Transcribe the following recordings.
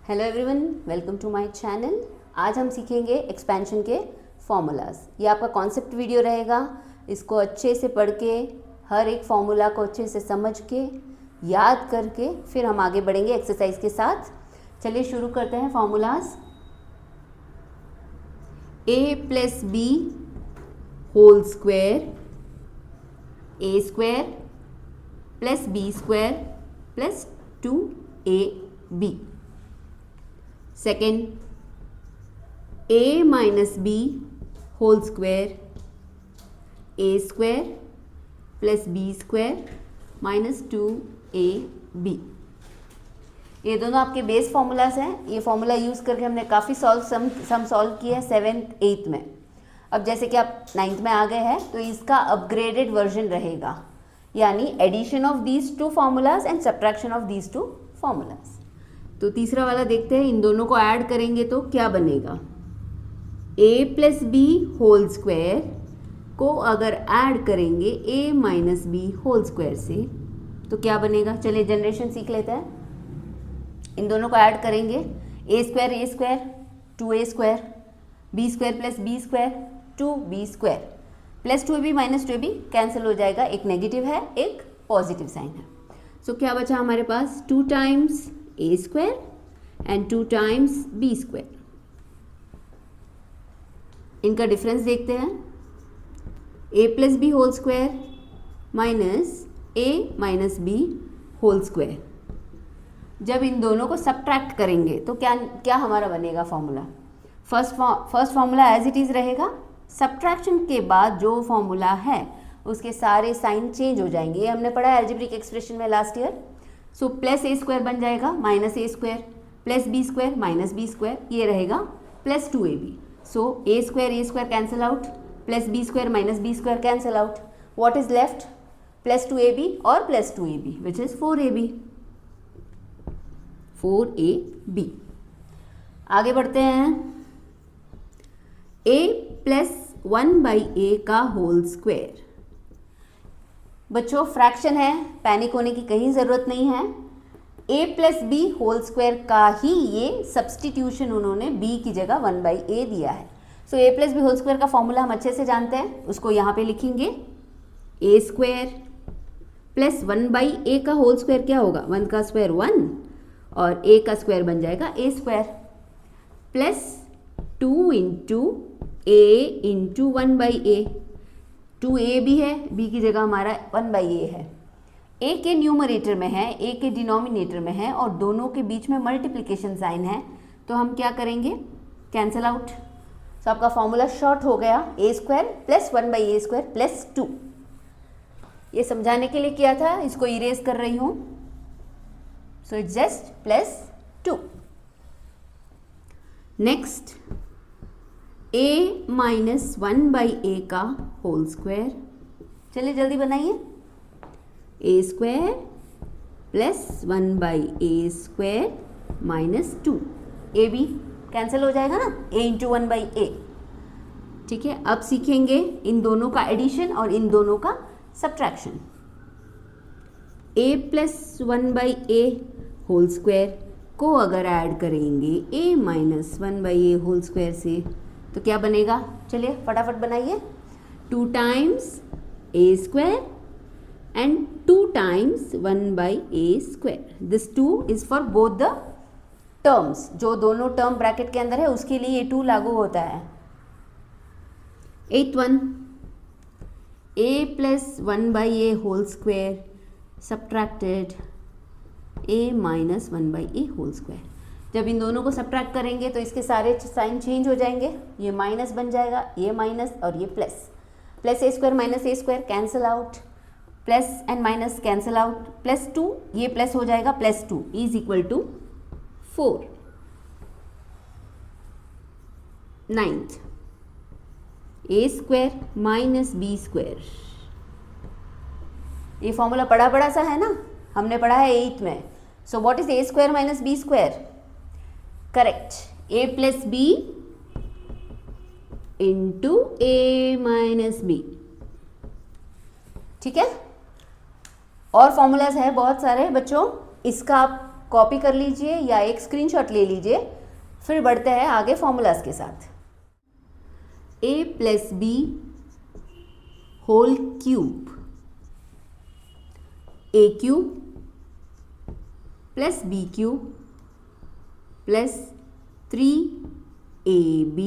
Hello everyone, welcome to my channel. आज हम सीखेंगे एक्सपेंशन के फॉर्मूलाज। ये आपका कॉन्सेप्ट वीडियो रहेगा। इसको अच्छे से पढ़ के, हर एक फॉर्मूला को अच्छे से समझ के, याद करके फिर हम आगे बढ़ेंगे एक्सरसाइज के साथ। चलिए शुरू करते हैं formulas. a plus b whole square a square plus b square plus 2ab। Second, a minus b whole square a square plus b square minus 2ab। ये दोनों आपके बेस फॉर्मूलाज हैं। ये फॉर्मूला यूज़ करके हमने काफ़ी सम सॉल्व किए हैं 7th 8th में। अब जैसे कि आप 9th में आ गए हैं तो इसका अपग्रेडेड वर्जन रहेगा, यानी addition of these two formulas and subtraction of these two formulas. तो तीसरा वाला देखते हैं, इन दोनों को ऐड करेंगे तो क्या बनेगा। a plus b whole square को अगर ऐड करेंगे a minus b whole square से तो क्या बनेगा। चलिए जनरेशन सीख लेते हैं। इन दोनों को ऐड करेंगे, a square 2a square, b square plus b square 2b square plus 2ab minus 2ab cancel हो जाएगा। एक नेगेटिव है, एक पॉजिटिव साइन है। सो क्या बचा हमारे पास, 2 times a square and 2 times b square. इनका डिफरेंस देखते हैं, a plus b whole square minus a minus b whole square. जब इन दोनों को सब्ट्रैक्ट करेंगे तो क्या हमारा बनेगा formula. First formula as it is रहेगा। सब्ट्रैक्शन के बाद जो फॉर्मूला है उसके सारे साइन चेंज हो जाएंगे। ये हमने पढ़ा है अलजेब्रिक एक्सप्रेशन में last year. So plus a square बन जाएगा minus a square plus b square minus b square, ये रहेगा plus 2ab। So a square cancel out, plus b square minus b square cancel out. What is left, plus 2ab और plus 2ab which is 4ab। आगे बढ़ते हैं। a plus 1/a का whole square. बच्चों fraction है, panic होने की कहीं ज़रूरत नहीं है। a plus b whole square का ही ये सब्सटीट्यूशन उन्होंने b की जगह 1/a दिया है। So a plus b whole square का फॉर्मूला हम अच्छे से जानते हैं, उसको यहाँ पे लिखेंगे। a स्क्वायर प्लस 1/a का होल स्क्वायर क्या होगा, 1 का स्क्वायर 1 और a का स्क्वायर बन जाएगा a square plus 2 into a into 1/a। 2a भी है, b की जगह हमारा 1/a है। a के न्यूमरेटर में है, a के डिनोमिनेटर में है और दोनों के बीच में मल्टीप्लिकेशन साइन है, तो हम क्या करेंगे, कैंसिल आउट। तो आपका फॉर्मूला शॉर्ट हो गया, a square plus 1/a square plus 2। ये समझाने के लिए किया था, इसको इरेज कर रही हूँ। So it's just plus 2। Next, a minus 1/a का होल स्क्वायर। चलिए जल्दी बनाइए। a square plus 1/a square minus 2, ab cancel हो जाएगा ना, a इंटू 1/a। ठीक है, अब सीखेंगे इन दोनों का एडिशन और इन दोनों का subtraction. a plus 1/a whole square को अगर ऐड करेंगे a minus 1/a whole square से तो क्या बनेगा। चलिए फटाफट बनाइए। 2 times a square and 2 times 1/a square. This 2 is for both the terms. जो दोनों टर्म ब्रैकेट के अंदर है उसके लिए ये 2 लागू होता है। 8th one, a plus 1/a whole square subtracted a minus 1/a whole square. जब इन दोनों को सब्ट्रैक्ट करेंगे तो इसके सारे साइन चेंज हो जाएंगे। ये माइनस बन जाएगा, ये माइनस और ये plus. Plus a square minus a square cancel out, plus and minus cancel out, plus 2, ये प्लस हो जाएगा, plus 2 is equal to 4। 9th, a square minus b square. ये फॉर्मूला बड़ा सा है ना, हमने पढ़ा है 8th में। So what is a square minus b square, correct, a plus b into a minus b। ठीक है, और फॉर्मूलाज है बहुत सारे बच्चों, इसका आप कॉपी कर लीजिए या एक स्क्रीनशॉट ले लीजिए, फिर बढ़ते हैं आगे फॉर्मूलाज के साथ। a plus b whole cube, a cube plus b cube plus 3ab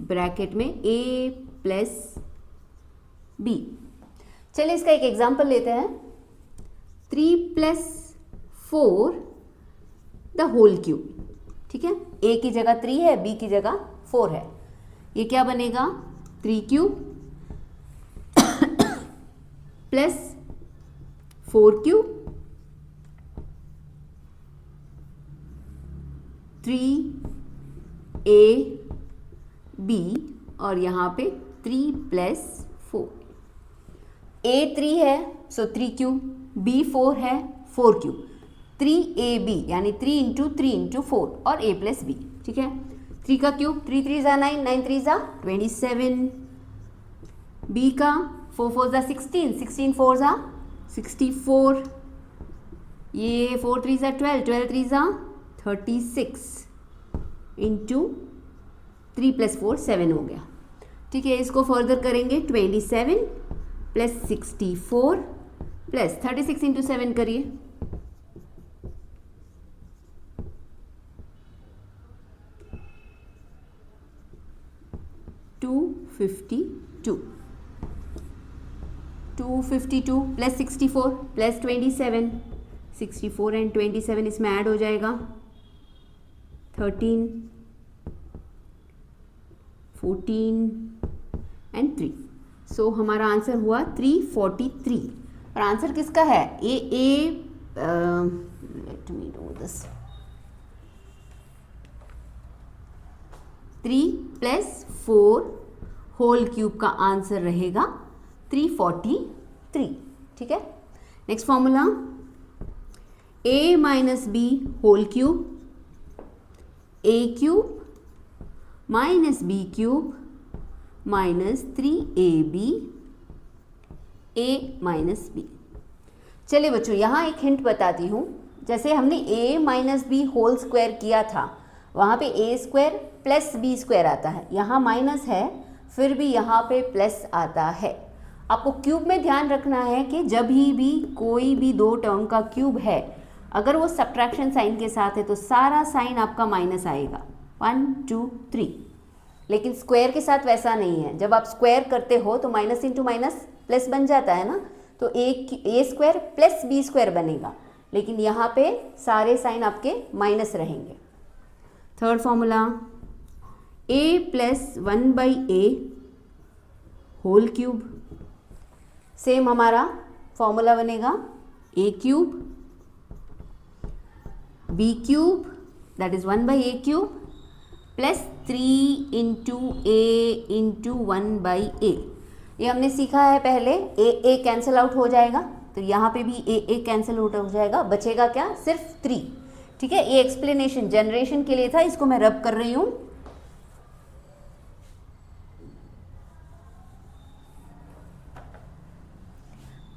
bracket में a प्लस बी। चलिए इसका एक एग्जाम्पल लेते हैं। 3 प्लस 4 द होल क्यूब, ठीक है, a की जगह 3 है, b की जगह 4 है, ये क्या बनेगा 3 क्यूब प्लस 4 क्यूब 3ab और यहाँ पे 3 प्लस 4। a 3 है सो 3 क्यूब, b 4 है 4 क्यूब, 3ab यानी 3 इंटू 3 इंटू 4 और a प्लस b, ठीक है। 3 का क्यूब 3 3 जा 9, 9 3 जा 27, b का 4 4 जा 16, 16 4 जा 64, ये 4 3 जा 12, 12 3 जा 36 इंटू 3 प्लस 4 7 हो गया, ठीक है। इसको फर्दर करेंगे 27 प्लस 64 प्लस 36 इंटू 7 करिए, 252 प्लस 64 प्लस 27, 64 एंड 27 इसमें ऐड हो जाएगा 13, 14 एंड 3। सो हमारा आंसर हुआ 343। और आंसर किसका है? Let me do this, 3 plus 4 whole cube का आंसर रहेगा 343, ठीक है। Next formula, a minus b whole cube, a cube minus b cube minus 3ab a minus b. चलिए बच्चों यहाँ एक हिंट बताती हूँ। जैसे हमने a minus b whole square किया था, वहाँ पे a square plus b square आता है, यहाँ माइनस है फिर भी यहाँ पे प्लस आता है। आपको क्यूब में ध्यान रखना है कि जब भी कोई भी दो टर्म का क्यूब है, अगर वो सब्ट्रैक्शन साइन के साथ है तो सारा साइन आपका माइनस आएगा, 1 2 3। लेकिन स्क्वायर के साथ वैसा नहीं है, जब आप स्क्वायर करते हो तो माइनस इंटू माइनस प्लस बन जाता है ना, तो a square plus b square बनेगा, लेकिन यहाँ पे सारे साइन आपके माइनस रहेंगे। Third formula, a plus 1/a whole cube, same हमारा फॉर्मूला बनेगा a cube b cube that is 1/a cube plus 3 into a into 1/a। ये हमने सीखा है पहले, a कैंसिल आउट हो जाएगा, तो यहाँ पे भी a कैंसिल आउट हो जाएगा, बचेगा क्या? सिर्फ 3, ठीक है। ये एक्सप्लेनेशन जनरेशन के लिए था, इसको मैं रब कर रही हूँ।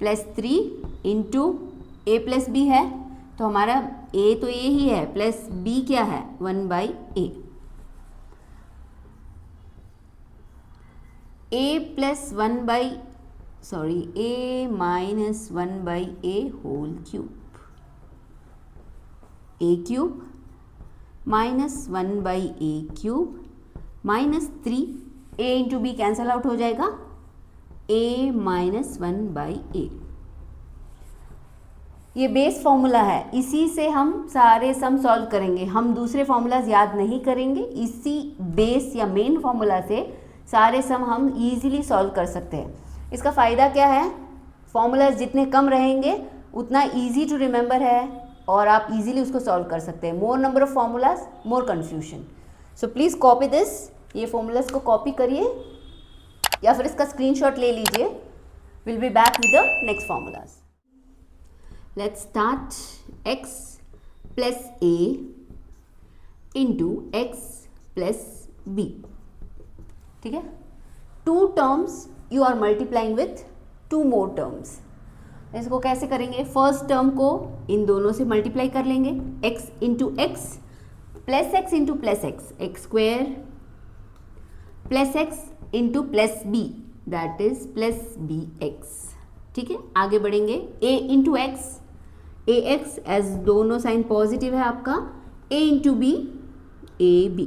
Plus 3 into a plus b है, तो हमारा a तो a ही है, प्लस b क्या है? 1/a। a minus 1/a whole cube, a cube minus 1/a cube minus 3, a into b cancel out हो जाएगा, a माइनस 1/a। ये बेस फॉर्मूला है, इसी से हम सारे सम सॉल्व करेंगे, हम दूसरे फॉर्मूलाज याद नहीं करेंगे, इसी बेस या मेन फॉर्मूला से सारे सम हम इजीली सॉल्व कर सकते हैं। इसका फ़ायदा क्या है? फॉर्मूलाज जितने कम रहेंगे उतना इजी टू रिमेंबर है और आप इजीली उसको सॉल्व कर सकते हैं। मोर number of formulas more confusion. So please copy this, ये फॉर्मूलाज को कॉपी करिए या फिर इसका स्क्रीनशॉट ले लीजिए। Will be back with the next formulas. Let's start. x plus a into x plus b, ठीक है। 2 terms you are multiplying with 2 more terms, इसको कैसे करेंगे, फर्स्ट टर्म को इन दोनों से मल्टीप्लाई कर लेंगे, x into x plus x into plus x, x square plus x into plus b, that is plus b x. ठीक है, आगे बढ़ेंगे, a into x, a x as दोनों साइन पॉजिटिव है आपका, a into b, a b.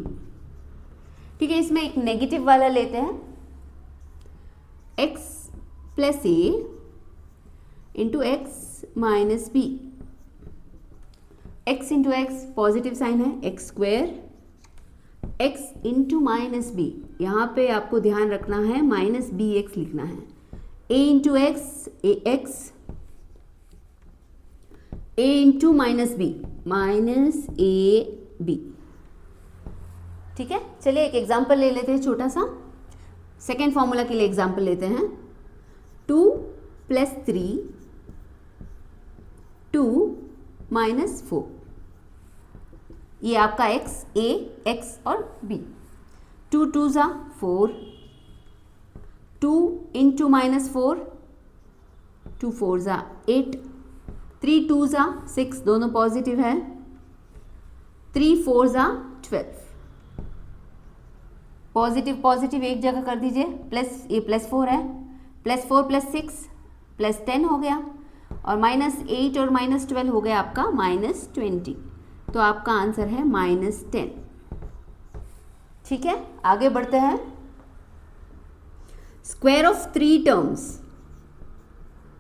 ठीक है, इसमें एक नेगेटिव वाला लेते हैं, x plus a into x minus b, x into x positive sign है, x square, x into minus B, यहाँ पे आपको ध्यान रखना है माइनस बी एक्स लिखना है, a into x, a x, a into minus b, minus a b. ठीक है, चलिए एक एग्जाम्पल ले लेते हैं छोटा सा, सेकेंड फॉर्मूला के लिए एग्जाम्पल लेते हैं, 2 प्लस 3, 2 माइनस 4, ये आपका x, a, x और b, 2 2 ज़ा 4, 2 इंटू माइनस 4, 2 4 ज़ा 8, 3 2 ज़ा 6, दोनों पॉजिटिव है, 3 4 ज़ा 12, पॉजिटिव पॉजिटिव एक जगह कर दीजिए, प्लस ये प्लस 4 है, प्लस 4 प्लस 6 प्लस 10 हो गया, और माइनस 8 और माइनस 12 हो गया आपका माइनस 20, तो आपका आंसर है माइनस 10। ठीक है, आगे बढ़ते हैं, square of 3 terms,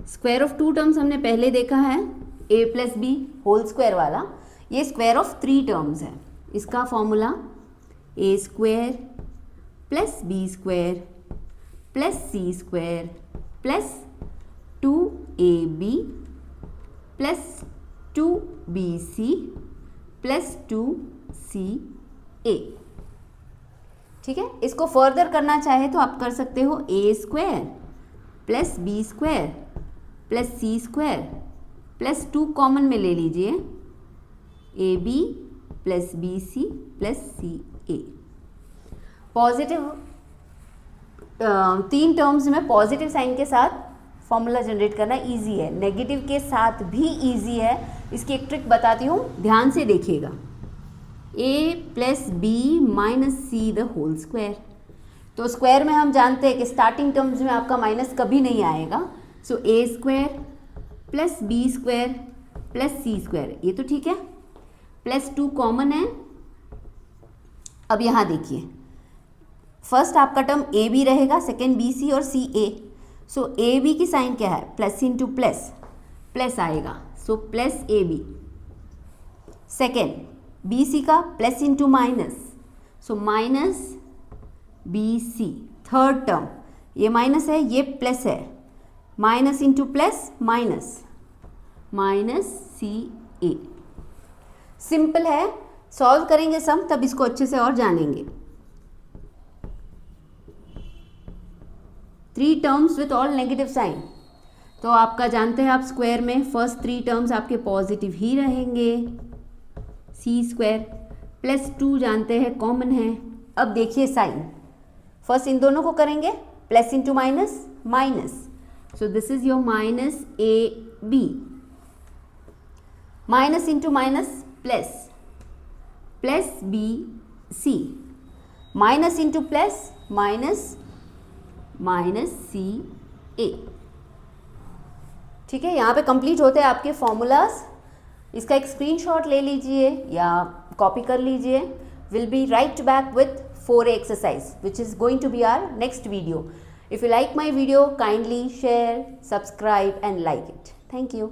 square of 2 terms हमने पहले देखा है, a plus b whole square वाला, ये स्क्वायर ऑफ 3 टर्म्स है, इसका formula a square plus b square plus c square plus 2ab plus 2bc plus 2ca। ठीक है, इसको फर्दर करना चाहे तो आप कर सकते हो, a square plus b square plus c square plus 2 common में ले लीजिए, a b plus b c plus c a. Positive 3 terms में पॉजिटिव साइन के साथ फॉर्मूला जनरेट करना इजी है, नेगेटिव के साथ भी इजी है। इसकी एक ट्रिक बताती हूँ, ध्यान से देखिएगा, a plus b minus c the whole square, तो स्क्वायर में हम जानते हैं कि स्टार्टिंग टर्म्स में आपका माइनस कभी नहीं आएगा, so a square plus b square plus c square, ये तो ठीक है, प्लस 2 कॉमन है। अब यहाँ देखिए, फर्स्ट आपका टर्म ए बी रहेगा, सेकेंड बी सी और सी ए, सो ए बी की साइन क्या है, प्लस इंटू प्लस, प्लस आएगा, so plus a b. Second b c का plus into minus, so minus b c. Third term ये माइनस है, ये प्लस है, minus into plus minus, minus c a. Simple है, solve करेंगे sum तब इसको अच्छे से और जानेंगे। 3 terms with all negative sign, तो आपका जानते हैं आप स्क्वायर में फर्स्ट 3 टर्म्स आपके पॉजिटिव ही रहेंगे, सी स्क्वायर प्लस 2 जानते हैं कॉमन है। अब देखिए साइन, फर्स्ट इन दोनों को करेंगे, plus into minus minus, so this is your minus a b, minus into minus plus, plus b c, minus into plus minus, minus c a. ठीक है, यहाँ पे कंप्लीट होते हैं आपके फॉर्मूलाज। इसका एक स्क्रीनशॉट ले लीजिए या कॉपी कर लीजिए। Will be right back with 4A exercise which is going to be our next video. If you like my video, kindly share, subscribe and like it. Thank you.